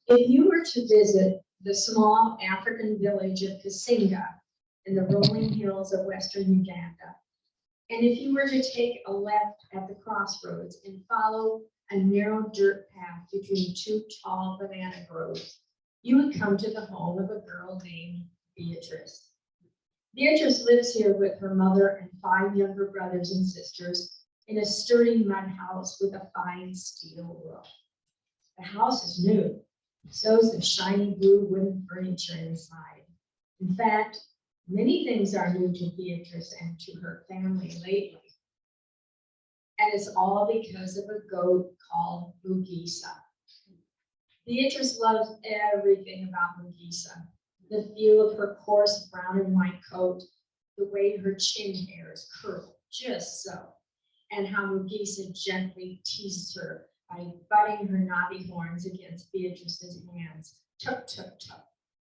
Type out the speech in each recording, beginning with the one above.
If you were to visit the small African village of Kasinga in the rolling hills of western Uganda, and if you were to take a left at the crossroads and follow a narrow dirt path between two tall banana groves, you would come to the home of a girl named Beatrice. Beatrice lives here with her mother and 5 younger brothers and sisters in a sturdy mud house with a fine steel roof. The house is new, so is the shiny blue wooden furniture inside. In fact, many things are new to Beatrice and to her family lately. And it's all because of a goat called Mugisa. Beatrice loves everything about Mugisa. The feel of her coarse brown and white coat, the way her chin hairs curl just so, and how Mugisa gently teased her by butting her knobby horns against Beatrice's hands, tuk, tuk, tuk,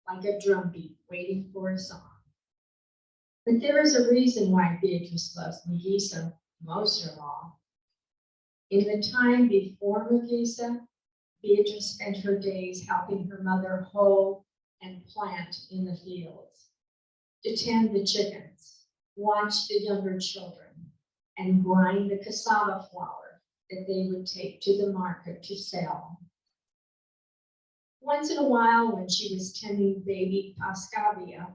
like a drumbeat waiting for a song. But there is a reason why Beatrice loves Mugisa most of all. In the time before Mugisa, Beatrice spent her days helping her mother hoe and plant in the fields, to tend the chickens, watch the younger children, and grind the cassava flour that they would take to the market to sell. Once in a while, when she was tending baby Pascavia,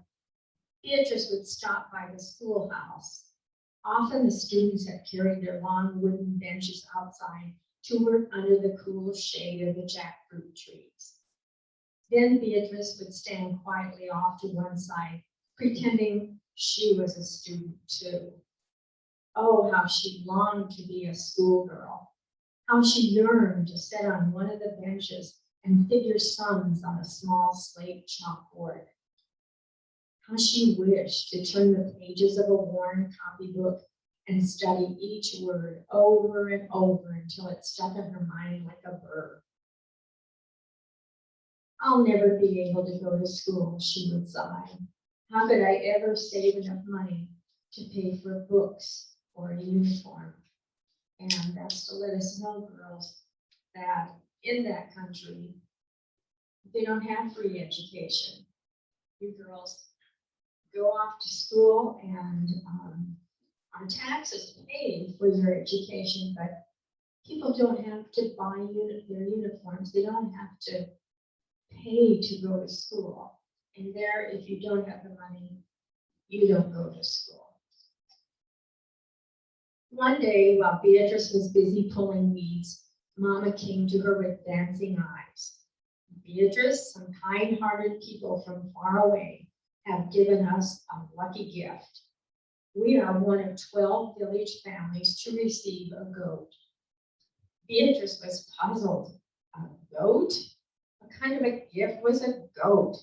Beatrice would stop by the schoolhouse. Often the students had carried their long wooden benches outside to work under the cool shade of the jackfruit trees. Then Beatrice would stand quietly off to one side, pretending she was a student too. Oh, how she longed to be a schoolgirl. How she yearned to sit on one of the benches and figure sums on a small slate chalkboard. How she wished to turn the pages of a worn copybook and study each word over and over until it stuck in her mind like a burr. I'll never be able to go to school, she would sigh. How could I ever save enough money to pay for books or a uniform? And that's to let us know, girls, that in that country, they don't have free education. You girls go off to school and our taxes pay for your education, but people don't have to buy their uniforms. They don't have to pay to go to school. And there, if you don't have the money, you don't go to school. One day, while Beatrice was busy pulling weeds, Mama came to her with dancing eyes. Beatrice, some kind-hearted people from far away have given us a lucky gift. We are one of 12 village families to receive a goat. Beatrice was puzzled. A goat? What kind of a gift was a goat?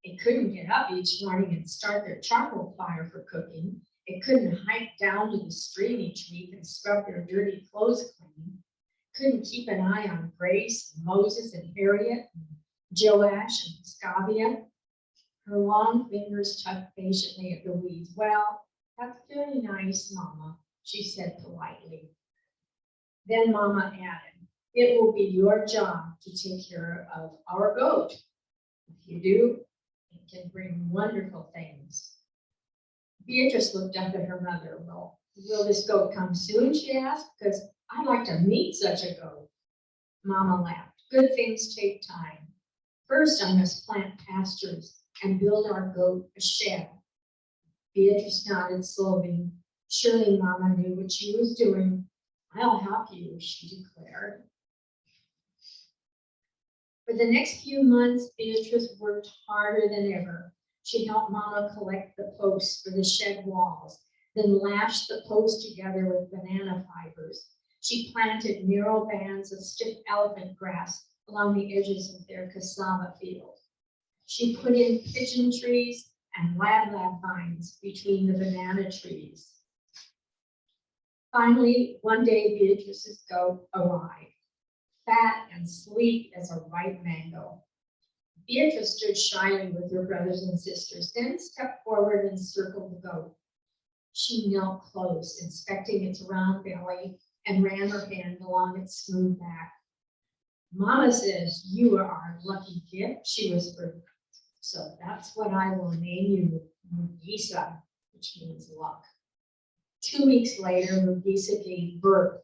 It couldn't get up each morning and start their charcoal fire for cooking. It couldn't hike down to the stream each week and scrub their dirty clothes clean. Couldn't keep an eye on Grace, and Moses, and Harriet, and Joash, and Scavia. Her long fingers tugged patiently at the weeds. Well, that's very nice, Mama, she said politely. Then Mama added, it will be your job to take care of our goat. If you do, it can bring wonderful things. Beatrice looked up at her mother. Well, will this goat come soon, she asked, because I'd like to meet such a goat. Mama laughed. Good things take time. First, I must plant pastures and build our goat a shed. Beatrice nodded slowly. Surely Mama knew what she was doing. I'll help you, she declared. For the next few months, Beatrice worked harder than ever. She helped Mama collect the posts for the shed walls, then lashed the posts together with banana fibers. She planted narrow bands of stiff elephant grass along the edges of their cassava field. She put in pigeon trees and lab vines between the banana trees. Finally, one day, Beatrice's goat arrived, fat and sleek as a ripe mango. Beatrice stood shyly with her brothers and sisters, then stepped forward and circled the goat. She knelt close, inspecting its round belly, and ran her hand along its smooth back. Mama says, you are our lucky gift, she whispered. So that's what I will name you, Mugisa, which means luck. 2 weeks later, Mugisa gave birth.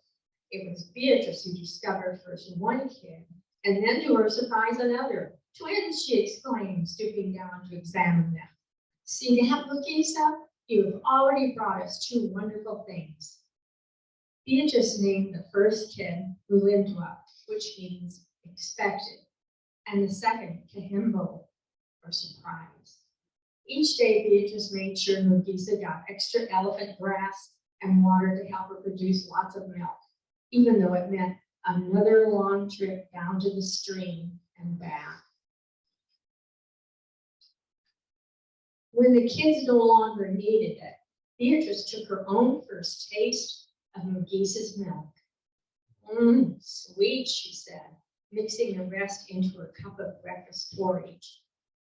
It was Beatrice who discovered first one kid, and then to her surprise, another. Twins, she exclaimed, stooping down to examine them. See that, Mugisa? You have already brought us 2 wonderful things. Beatrice named the first kid Ulindwa, which means expected, and the second Kahimbo, or surprise. Each day, Beatrice made sure Mugisa got extra elephant grass and water to help her produce lots of milk, even though it meant another long trip down to the stream and back. When the kids no longer needed it, Beatrice took her own first taste of Mugisa's milk. Sweet, she said, mixing the rest into her cup of breakfast porridge.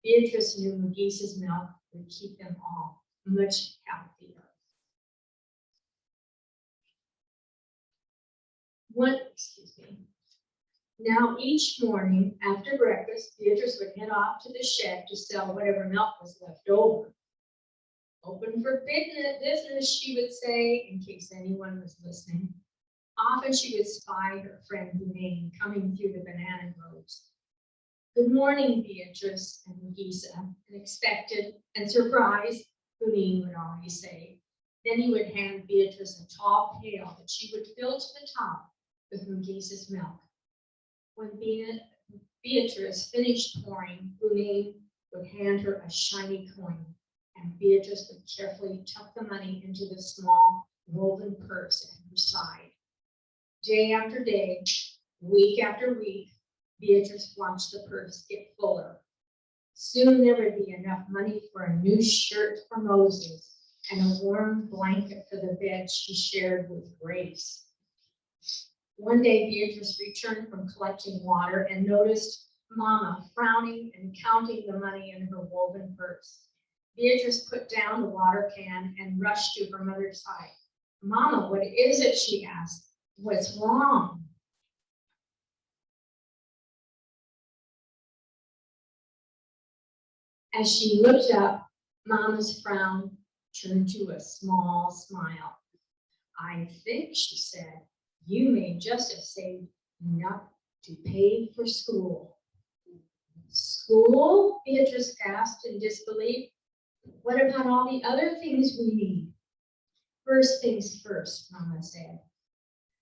Beatrice knew Mugisa's milk would keep them all much healthier. Now each morning after breakfast, Beatrice would head off to the shed to sell whatever milk was left over. Open for business, she would say, in case anyone was listening. Often she would spy her friend Bunane coming through the banana groves. Good morning, Beatrice and Mugisa, unexpected and surprised, Bunane would always say. Then he would hand Beatrice a tall pail that she would fill to the top with Mugisa's milk. When Beatrice finished pouring, Bunane would hand her a shiny coin, and Beatrice would carefully tuck the money into the small woven purse at her side. Day after day, week after week, Beatrice watched the purse get fuller. Soon there would be enough money for a new shirt for Moses and a warm blanket for the bed she shared with Grace. One day, Beatrice returned from collecting water and noticed Mama frowning and counting the money in her woven purse. Beatrice put down the water can and rushed to her mother's side. Mama, what is it? She asked. What's wrong? As she looked up, Mama's frown turned to a small smile. I think, she said, you may just have saved enough to pay for school. School? Beatrice asked in disbelief. What about all the other things we need? First things first, Mama said.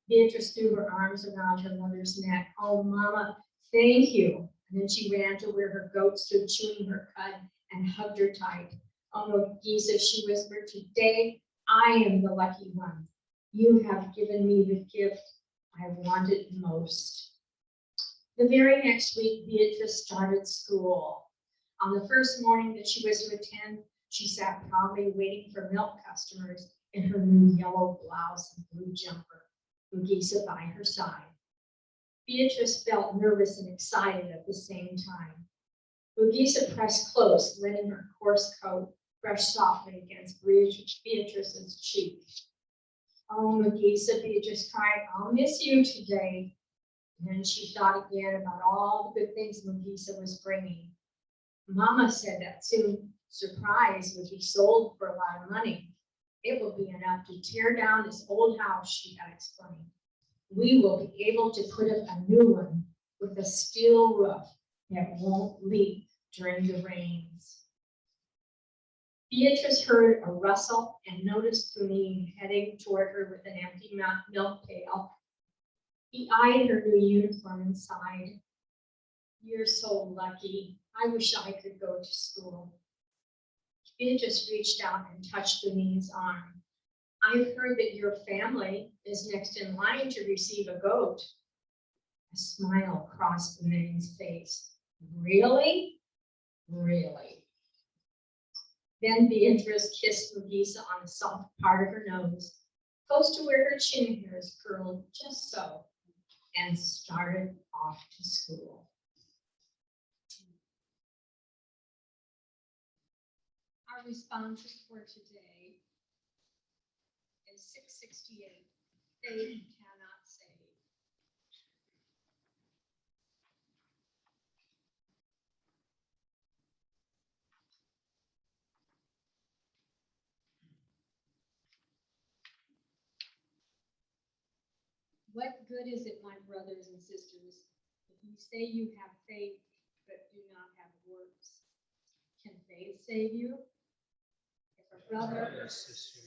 Beatrice threw her arms around her mother's neck. Oh, Mama, thank you. And then she ran to where her goat stood chewing her cud and hugged her tight. Oh, Mugisa, she whispered, today I am the lucky one. You have given me the gift I wanted most. The very next week, Beatrice started school. On the first morning that she was to attend, she sat proudly waiting for milk customers in her new yellow blouse and blue jumper, Mugisa by her side. Beatrice felt nervous and excited at the same time. Mugisa pressed close, letting her coarse coat brush softly against Beatrice's cheek. Oh, Mugisa, Beatrice cried, I'll miss you today. And then she thought again about all the good things Mugisa was bringing. Mama said that soon surprise would be sold for a lot of money. It will be enough to tear down this old house, she had explained. We will be able to put up a new one with a steel roof that won't leak during the rains. Beatrice heard a rustle and noticed Bunane heading toward her with an empty milk pail. He eyed her new uniform and sighed. You're so lucky. I wish I could go to school. Beatrice reached out and touched Bunane's arm. I've heard that your family is next in line to receive a goat. A smile crossed Bunane's face. Really? Really? Then Beatrice kissed Mugisa on the soft part of her nose, close to where her chin hairs curled just so, and started off to school. Our responses for today is 668. They cannot save. What good is it, my brothers and sisters, if you say you have faith but do not have works? Can faith save you? If a brother or sister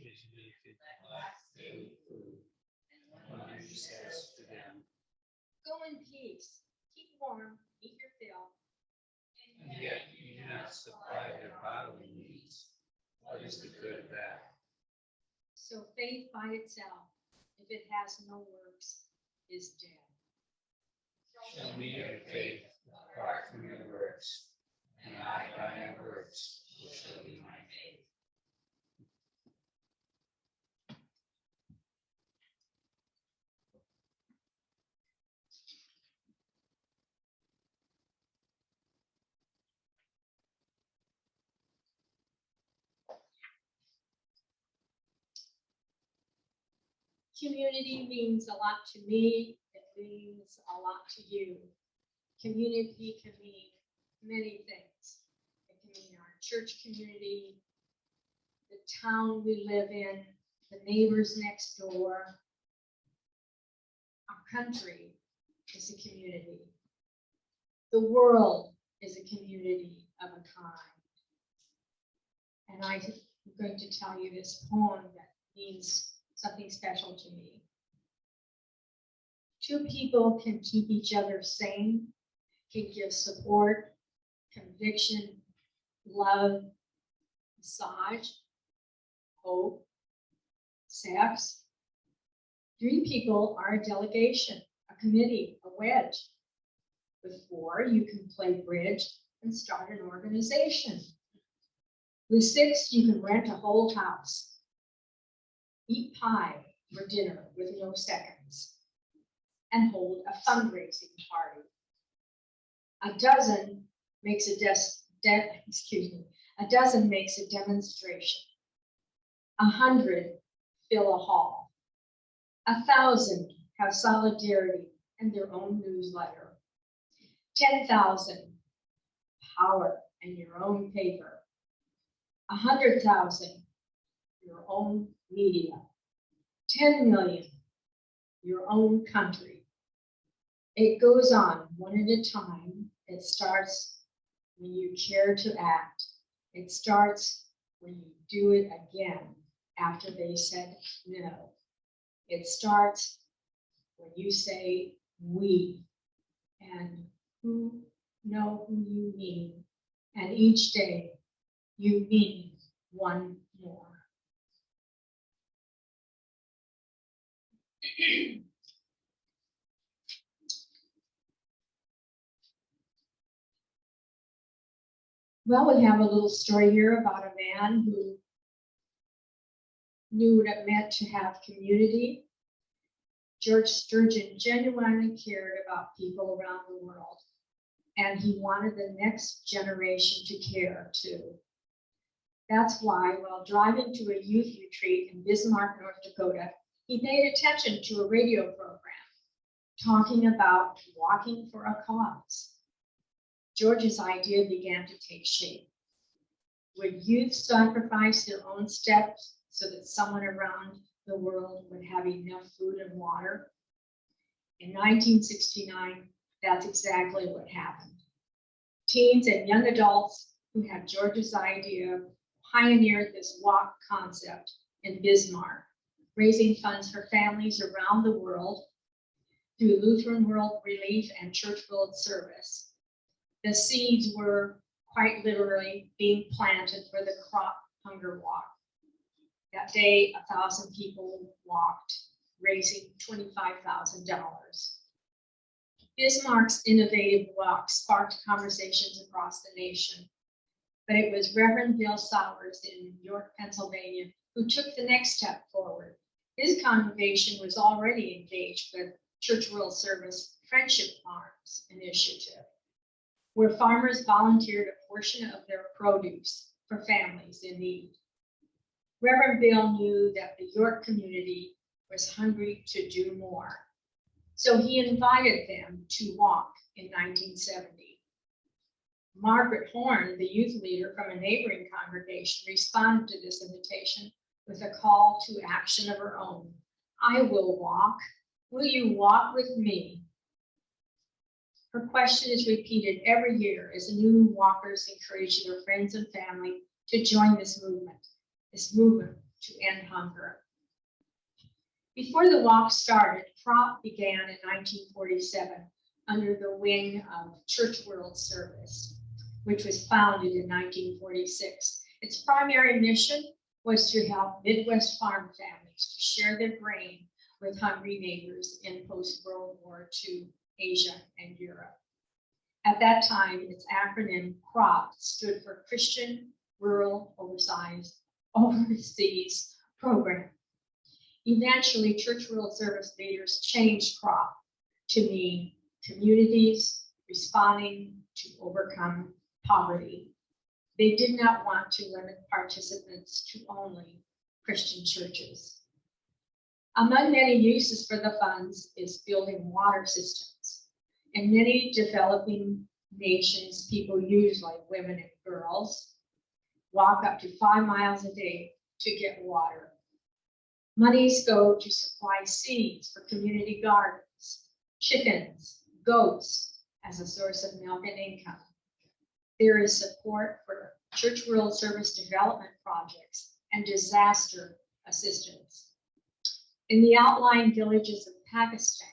is naked, lack daily food, and one who says to them, go in peace, keep warm, eat your fill, and yet you do not supply their bodily needs, what is the good of that? so faith by itself, if it has no works, is dead. Show me your faith apart from your works, and I by my works will show you my faith. Community means a lot to me. It means a lot to you. Community can mean many things. It can mean our church community, the town we live in, the neighbors next door. Our country is a community. The world is a community of a kind. And I'm going to tell you this poem that means something special to me. Two people can keep each other sane, can give support, conviction, love, massage, hope, sex. Three people are a delegation, a committee, a wedge. With four, you can play bridge and start an organization. With six, you can rent a whole house. Eat pie for dinner with no seconds, and hold a fundraising party. A dozen makes a dozen makes a demonstration. 100 fill a hall. 1,000 have solidarity and their own newsletter. 10,000 power and your own paper. 100,000 your own media. 10 million your own country. It goes on one at a time. It starts when you care to act. It starts when you do it again after they said no. It starts when you say we, and who know who you mean, and each day you mean one more. Well, we have a little story here about a man who knew what it meant to have community. George Sturgeon genuinely cared about people around the world, and he wanted the next generation to care too. That's why, while driving to a youth retreat in Bismarck, North Dakota, he paid attention to a radio program talking about walking for a cause. George's idea began to take shape. Would youth sacrifice their own steps so that someone around the world would have enough food and water? In 1969, that's exactly what happened. Teens and young adults who had George's idea pioneered this walk concept in Bismarck, raising funds for families around the world through Lutheran World Relief and Church World Service. The seeds were quite literally being planted for the crop hunger walk. That day, 1,000 people walked, raising $25,000. Bismarck's innovative walk sparked conversations across the nation, but it was Reverend Bill Sowers in York, Pennsylvania, who took the next step forward. His congregation was already engaged with Church World Service Friendship Farms initiative, where farmers volunteered a portion of their produce for families in need. Reverend Bill knew that the York community was hungry to do more, so he invited them to walk in 1970. Margaret Horn, the youth leader from a neighboring congregation, responded to this invitation with a call to action of her own. I will walk, Will you walk with me? Her question is repeated every year as new walkers encourage their friends and family to join this movement to end hunger. Before the walk started, CROP began in 1947 under the wing of Church World Service, which was founded in 1946. Its primary mission was to help Midwest farm families to share their grain with hungry neighbors in post-World War II Asia and Europe. At that time, its acronym CROP stood for Christian Rural Overseas Program. Eventually, Church World Service leaders changed CROP to mean communities responding to overcome poverty. They did not want to limit participants to only Christian churches. Among many uses for the funds is building water systems. In many developing nations, people usually, women and girls, walk up to 5 miles a day to get water. Monies go to supply seeds for community gardens, chickens, goats as a source of milk and income. There is support for Church World Service development projects and disaster assistance. In the outlying villages of Pakistan,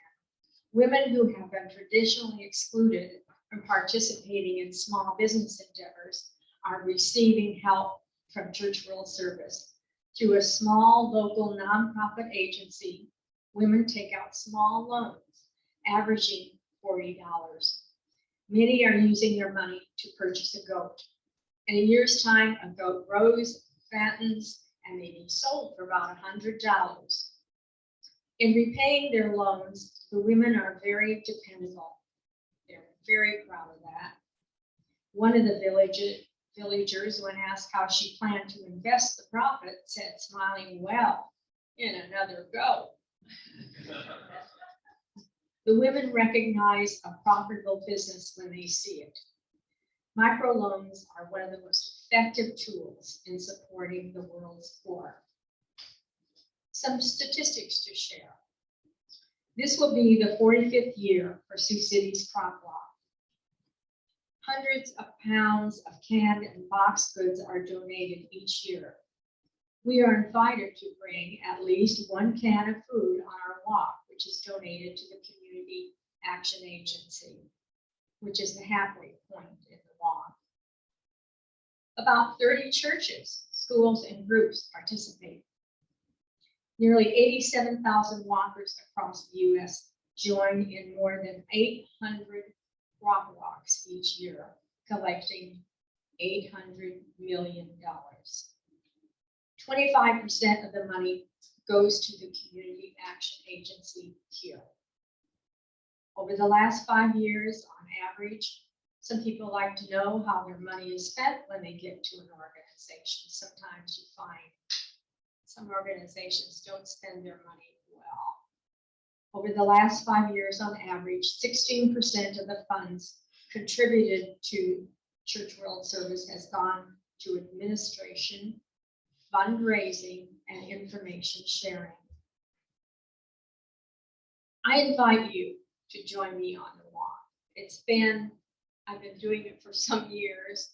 women who have been traditionally excluded from participating in small business endeavors are receiving help from Church World Service. Through a small local nonprofit agency, women take out small loans, averaging $40. Many are using their money to purchase a goat. In a year's time, a goat grows, fattens, and may be sold for about $100. In repaying their loans, the women are very dependable. They're very proud of that. One of the villagers, when asked how she planned to invest the profit, said, smiling, well, in another goat. The women recognize a profitable business when they see it. Microloans are one of the most effective tools in supporting the world's poor. Some statistics to share. This will be the 45th year for Sioux City's crop walk. Hundreds of pounds of canned and boxed goods are donated each year. We are invited to bring at least 1 can of food on our walk, which is donated to the Community Action Agency, which is the halfway point in the walk. About 30 churches, schools, and groups participate. Nearly 87,000 walkers across the U.S. join in more than 800 crop walks each year, collecting $800 million. 25% of the money goes to the Community Action Agency here. Over the last 5 years, on average, some people like to know how their money is spent when they get to an organization. Sometimes you find some organizations don't spend their money well. Over the last 5 years, on average, 16% of the funds contributed to Church World Service has gone to administration, fundraising, and information sharing. I invite you to join me on the walk. I've been doing it for some years,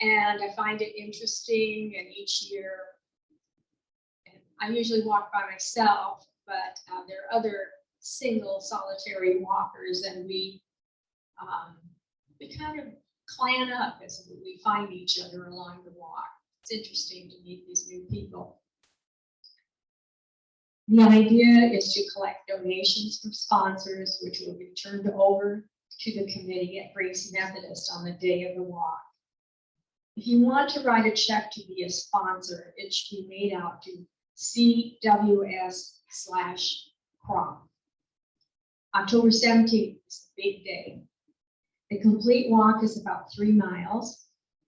and I find it interesting, and each year, I usually walk by myself, but there are other single solitary walkers, and we kind of clan up as we find each other along the walk. It's interesting to meet these new people. The idea is to collect donations from sponsors, which will be turned over to the committee at Grace Methodist on the day of the walk. If you want to write a check to be a sponsor, it should be made out to CWS/crop. October 17th is a big day. The complete walk is about 3 miles,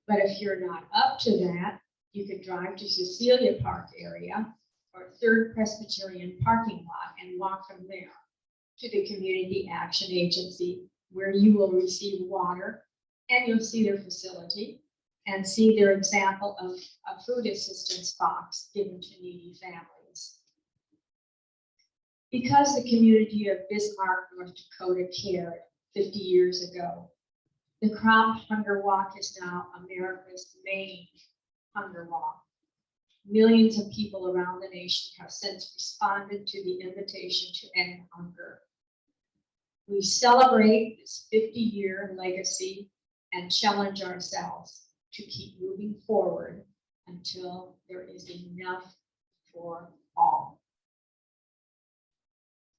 but if you're not up to that, you could drive to Cecilia Park area or 3rd Presbyterian parking lot and walk from there to the Community Action Agency, where you will receive water and you'll see their facility and see their example of a food assistance box given to needy families. Because the community of Bismarck, North Dakota cared 50 years ago, the Crop Hunger Walk is now America's main hunger walk. Millions of people around the nation have since responded to the invitation to end hunger. We celebrate this 50-year legacy and challenge ourselves to keep moving forward until there is enough for all.